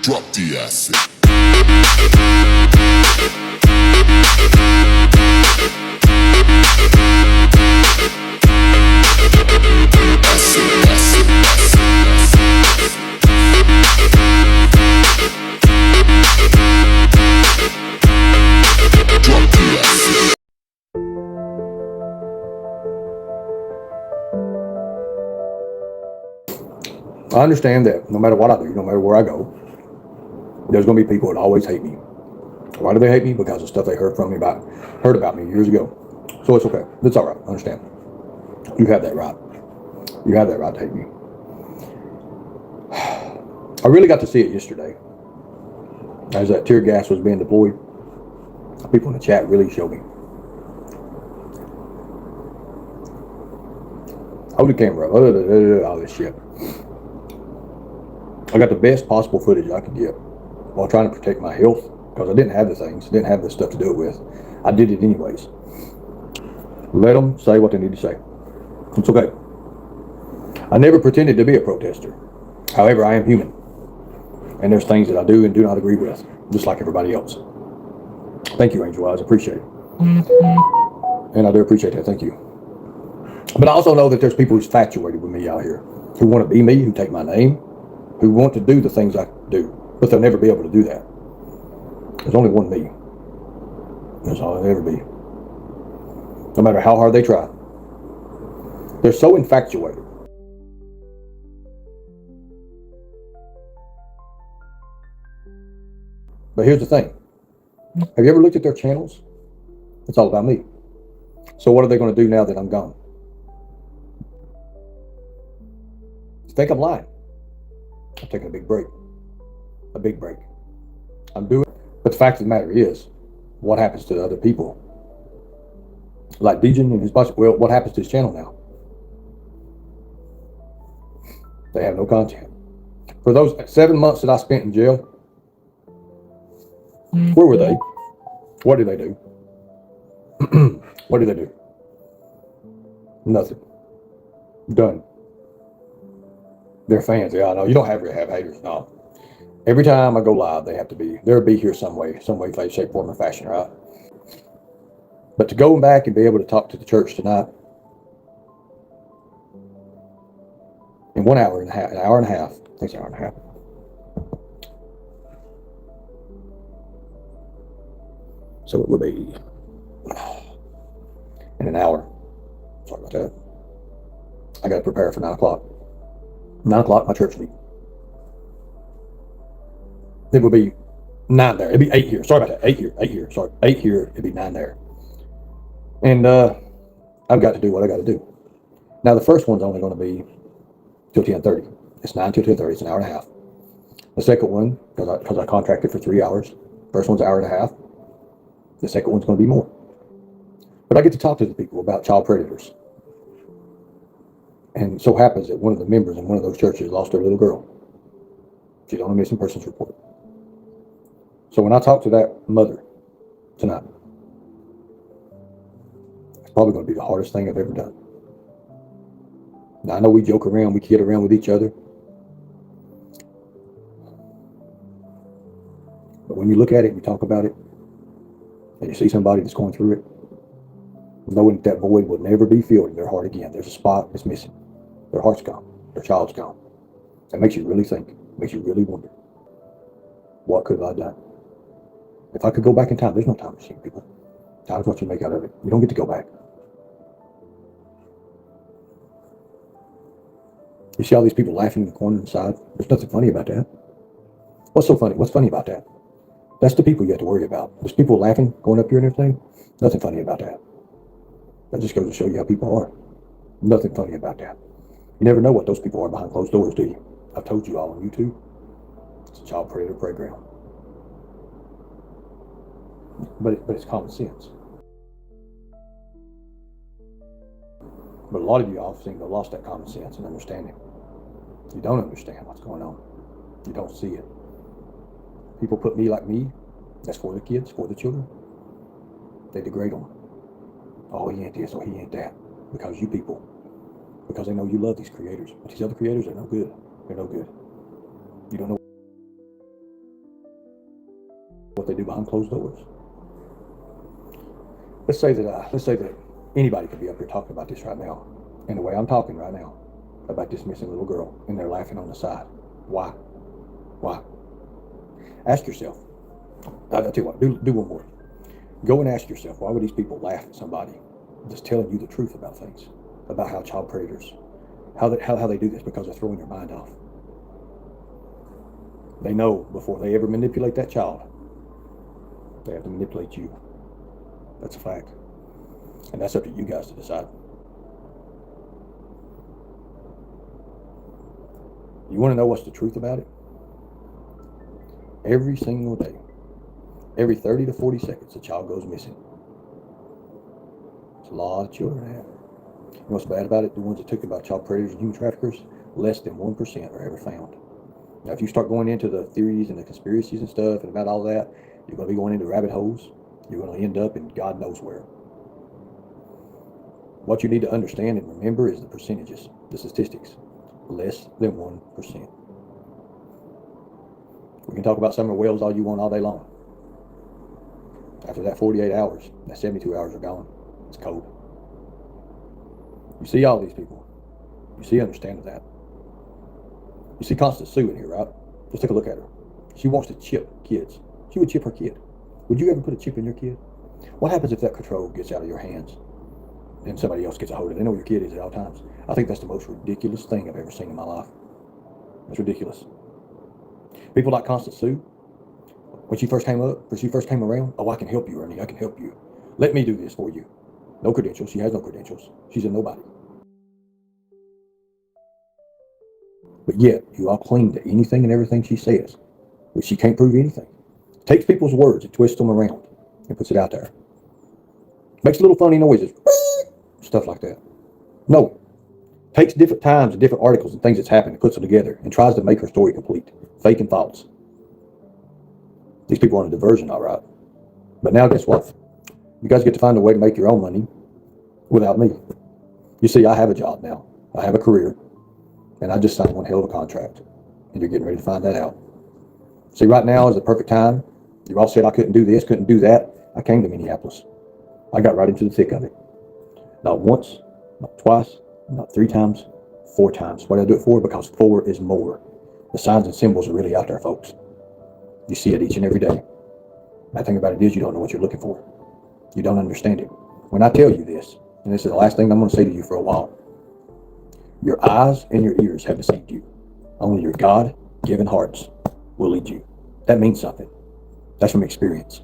Drop the acid. I understand that no matter what I do, no matter where I go, there's going to be people that always hate me. Why do they hate me? Because of stuff they heard about me years ago. So it's okay. It's all right. I understand. You have that right. You have that right to hate me. I really got to see it yesterday. As that tear gas was being deployed, people in the chat really showed me. Hold the camera up. All this shit. I got the best possible footage I could get while trying to protect my health because I didn't have the things, didn't have the stuff to do it with. I did it anyways. Let them say what they need to say. It's okay. I never pretended to be a protester. However, I am human. And there's things that I do and do not agree with, just like everybody else. Thank you, Angel Eyes. I appreciate it. And I do appreciate that. Thank you. But I also know that there's people who's infatuated with me out here, who want to be me, who take my name, who want to do the things I do, but they'll never be able to do that. There's only one me. That's all there'll ever be. No matter how hard they try. They're so infatuated. But here's the thing. Have you ever looked at their channels? It's all about me. So what are they going to do now that I'm gone? You think I'm lying? I'm taking a big break. A big break. I'm doing it. But the fact of the matter is, what happens to other people? Like Dejan and his bunch, well, what happens to his channel now? They have no content. For those 7 months that I spent in jail, where were they? What did they do? What did they do? Nothing. Done. They're fans. Yeah, I know. You don't have haters. No. Every time I go live, they'll be here some way, shape, form, or fashion, right? But to go back and be able to talk to the church tonight in an hour and a half, I think it's an hour and a half. So it would be in an hour. Sorry about that. I got to prepare for 9 o'clock. 9 o'clock, my church meeting. It would be 9 there. It'd be 8 here. Sorry about that. 8 here. Sorry. 8 here. It'd be 9 there. And I've got to do what I got to do. Now, the first one's only going to be till 10:30. It's 9 till 10:30. It's an hour and a half. The second one, because I contracted for 3 hours. First one's an hour and a half. The second one's going to be more. But I get to talk to the people about child predators. And so happens that one of the members in one of those churches lost their little girl. She's on a missing persons report. So when I talk to that mother tonight, it's probably going to be the hardest thing I've ever done. Now, I know we joke around, we kid around with each other. But when you look at it and you talk about it, and you see somebody that's going through it, knowing that void will never be filled in their heart again. There's a spot that's missing. Their heart's gone. Their child's gone. That makes you really think. Makes you really wonder. What could I have done? If I could go back in time, there's no time machine, people. Time's what you make out of it. You don't get to go back. You see all these people laughing in the corner inside? There's nothing funny about that. What's so funny? What's funny about that? That's the people you have to worry about. There's people laughing, going up here and everything. Nothing funny about that. That just goes to show you how people are. Nothing funny about that. You never know what those people are behind closed doors, do you? I've told you all on YouTube. It's a child predator playground. But it's common sense. But a lot of you all seem to have lost that common sense and understanding. You don't understand what's going on. You don't see it. People put me like me. That's for the kids, for the children. They degrade them. Oh, he ain't this, or he ain't that. Because you people. Because they know you love these creators. But these other creators are no good. They're no good. You don't know. they do behind closed doors. Let's say that anybody could be up here talking about this right now, in the way I'm talking right now, about this missing little girl, and they're laughing on the side. Why? Why? Ask yourself. I'll tell you what. Do one more. Go and ask yourself, why would these people laugh at somebody just telling you the truth about things, about how child predators, how they do this, because they're throwing your mind off. They know before they ever manipulate that child, they have to manipulate you. That's a fact. And that's up to you guys to decide. You want to know what's the truth about it? Every single day, every 30 to 40 seconds, a child goes missing. It's a lot of children have. You know what's bad about it? The ones that took about child predators and human traffickers, less than 1% are ever found. Now, if you start going into the theories and the conspiracies and stuff and about all that, you're going to be going into rabbit holes. You're going to end up in God knows where. What you need to understand and remember is the percentages, the statistics. Less than 1%. We can talk about summer whales all you want all day long. After that 48 hours, that 72 hours are gone. It's cold. You see all these people. You see, understand that. You see Constance Sue in here, right? Just take a look at her. She wants to chip kids. She would chip her kid. Would you ever put a chip in your kid? What happens if that control gets out of your hands and somebody else gets a hold of it? They know where your kid is at all times. I think that's the most ridiculous thing I've ever seen in my life. It's ridiculous. People like Constance Sue, when she first came around, oh, I can help you, Ernie, I can help you. Let me do this for you. No credentials. She has no credentials. She's a nobody. But yet, you all cling to anything and everything she says, which she can't prove anything. Takes people's words and twists them around and puts it out there. Makes little funny noises, stuff like that. No. Takes different times and different articles and things that's happened and puts them together and tries to make her story complete. Fake and false. These people are on a diversion, all right. But now guess what? You guys get to find a way to make your own money without me. You see, I have a job now. I have a career. And I just signed one hell of a contract. And you're getting ready to find that out. See, right now is the perfect time. You all said I couldn't do this, couldn't do that. I came to Minneapolis. I got right into the thick of it. Not once, not twice, not 3 times, 4 times. What did I do it for? Because 4 is more. The signs and symbols are really out there, folks. You see it each and every day. Bad thing about it is you don't know what you're looking for. You don't understand it. When I tell you this, and this is the last thing I'm going to say to you for a while, your eyes and your ears have deceived you. Only your God-given hearts will lead you. That means something. That's from experience.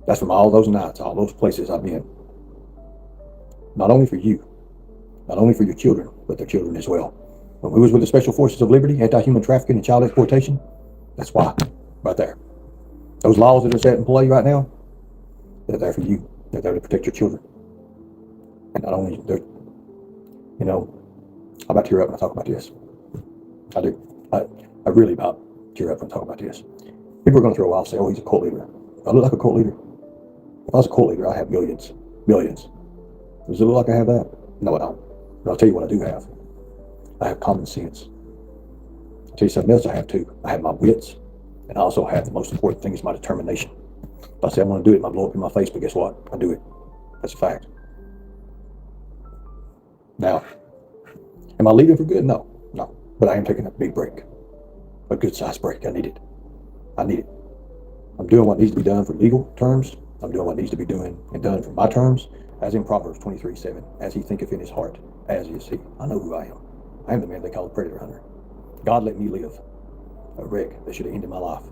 That's from all those nights, all those places I've been. Not only for you, not only for your children, but their children as well. When we was with the Special Forces of Liberty, anti-human trafficking and child exploitation, that's why, right there. Those laws that are set in play right now, they're there for you. They're there to protect your children. And not only, they're, you know, I'm about to tear up when I talk about this. I do. I really about tear up when I talk about this. People are going to throw a while and say, oh, he's a cult leader. I look like a cult leader. If I was a cult leader, I'd have millions. Millions. Does it look like I have that? No, I don't. But I'll tell you what I do have. I have common sense. I'll tell you something else I have too. I have my wits, and I also have the most important thing is my determination. If I say I'm going to do it, it might blow up in my face, but guess what? I do it. That's a fact. Now, am I leaving for good? No. No. But I am taking a big break. A good sized break. I need it. I need it. I'm doing what needs to be done for legal terms. I'm doing what needs to be doing and done for my terms, as in Proverbs 23:7. As he thinketh in his heart, as is he. I know who I am. I am the man they call a predator hunter. God let me live a wreck that should have ended my life.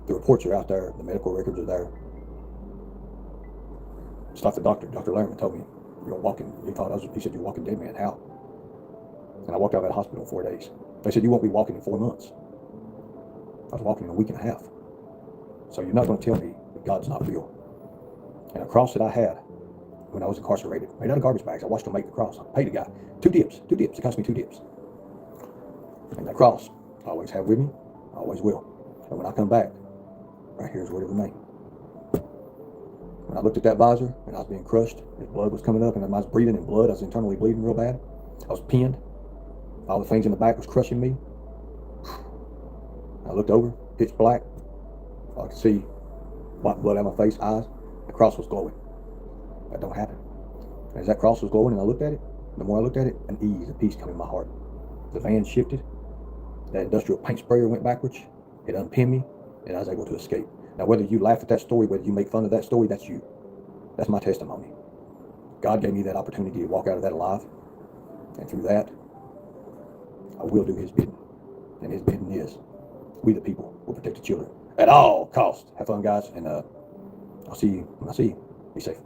The reports are out there. The medical records are there. It's like the doctor. Dr. Lerman told me, you're walking. He said, you're walking dead man. How? And I walked out of that hospital in 4 days. They said, you won't be walking in 4 months. I was walking in a week and a half. So you're not going to tell me that God's not real. And a cross that I had when I was incarcerated, made out of garbage bags. I watched them make the cross. I paid the guy 2 dips. 2 dips. It cost me 2 dips. And that cross, I always have with me. I always will. And when I come back, right here's where it remained. When I looked at that visor and I was being crushed, his blood was coming up, and I was breathing in blood. I was internally bleeding real bad. I was pinned. All the things in the back was crushing me. I looked over, pitch black. I could see blood out of my face, eyes. The cross was glowing. That don't happen. As that cross was glowing and I looked at it, the more I looked at it, an ease and peace came in my heart. The van shifted. That industrial paint sprayer went backwards. It unpinned me, and I was able to escape. Now, whether you laugh at that story, whether you make fun of that story, that's you. That's my testimony. God gave me that opportunity to walk out of that alive, and through that, I will do His bidding. And His bidding is, we the people will protect the children at all costs. Have fun, guys, and I'll see you when I see you. Be safe.